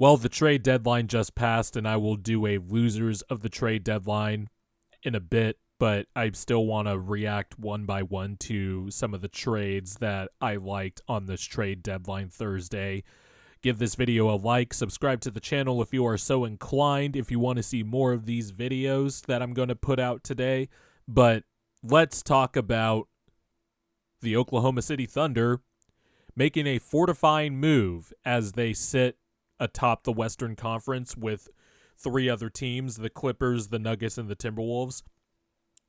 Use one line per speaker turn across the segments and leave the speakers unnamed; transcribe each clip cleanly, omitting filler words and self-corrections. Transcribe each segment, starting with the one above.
Well, the trade deadline just passed, and I will do a losers of the trade deadline in a bit, but I still want to react one by one to some of the trades that I liked on this trade deadline Thursday. Give this video a like, subscribe to the channel if you are so inclined, if you want to see more of these videos that I'm going to put out today. But let's talk about the Oklahoma City Thunder making a fortifying move as they sit atop the Western Conference with three other teams, the Clippers, the Nuggets, and the Timberwolves.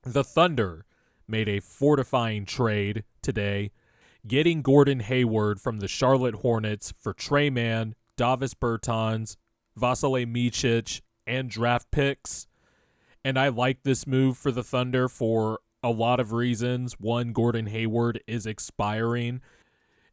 The Thunder made a fortifying trade today, getting Gordon Hayward from the Charlotte Hornets for Trey Mann, Davis Bertans, Vasilije Micic, and draft picks. And I like this move for the Thunder for a lot of reasons. One, Gordon Hayward is expiring,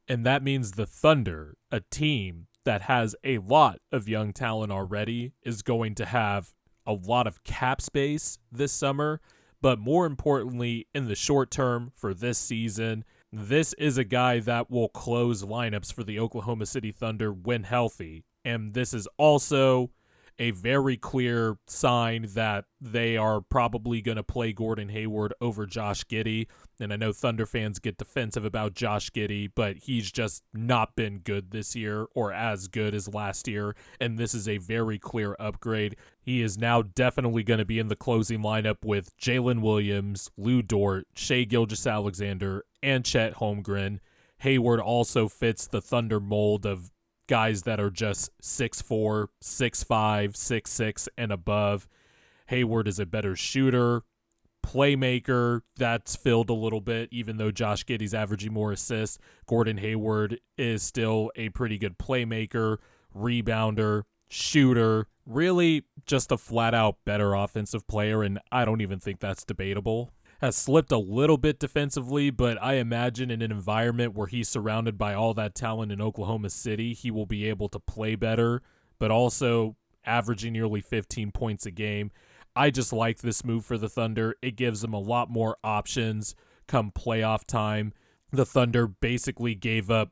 and that means the Thunder, a team that has a lot of young talent already, is going to have a lot of cap space this summer. But more importantly, in the short term for this season, this is a guy that will close lineups for the Oklahoma City Thunder when healthy. And this is also a very clear sign that they are probably going to play Gordon Hayward over Josh Giddey. And I know Thunder fans get defensive about Josh Giddey, but he's just not been good this year or as good as last year. And this is a very clear upgrade. He is now definitely going to be in the closing lineup with Jalen Williams, Lou Dort, Shai Gilgeous-Alexander, and Chet Holmgren. Hayward also fits the Thunder mold of guys that are just 6'4", 6'5", 6'6", and above. Hayward is a better shooter, playmaker. That's filled a little bit, even though Josh Giddey's averaging more assists. Gordon Hayward is still a pretty good playmaker, rebounder, shooter, really just a flat-out better offensive player, and I don't even think that's debatable. Has slipped a little bit defensively, but I imagine in an environment where he's surrounded by all that talent in Oklahoma City, he will be able to play better, but also averaging nearly 15 points a game. I just like this move for the Thunder. It gives them a lot more options come playoff time. The Thunder basically gave up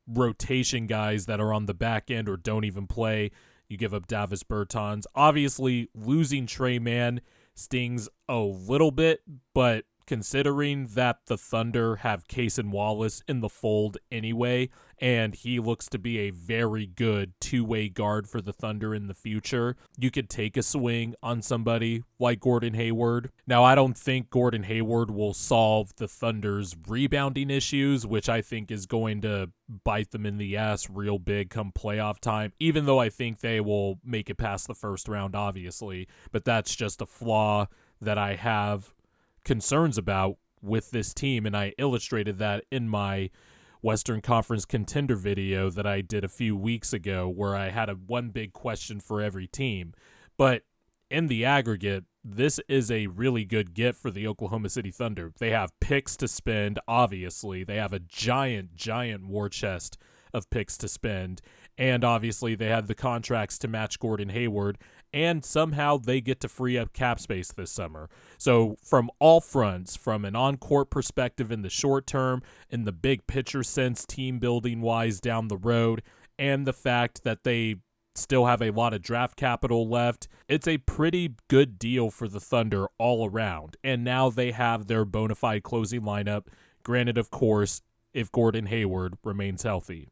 rotation guys that are on the back end or don't even play. You give up Davis Bertans. Obviously, losing Trey Mann stings a little bit, but considering that the Thunder have Cason Wallace in the fold anyway, and he looks to be a very good two-way guard for the Thunder in the future, you could take a swing on somebody like Gordon Hayward. Now, I don't think Gordon Hayward will solve the Thunder's rebounding issues, which I think is going to bite them in the ass real big come playoff time, even though I think they will make it past the first round, obviously. But that's just a flaw that I have concerns about with this team, and I illustrated that in my Western Conference contender video that I did a few weeks ago, where I had one big question for every team. But in the aggregate, this is a really good get for the Oklahoma City Thunder. They have picks to spend, obviously. They have a giant war chest of picks to spend, and obviously they have the contracts to match Gordon Hayward, and somehow they get to free up cap space this summer. So from all fronts, from an on-court perspective in the short term, in the big picture sense, team building wise down the road, and the fact that they still have a lot of draft capital left, it's a pretty good deal for the Thunder all around. And now they have their bona fide closing lineup, granted, of course, if Gordon Hayward remains healthy.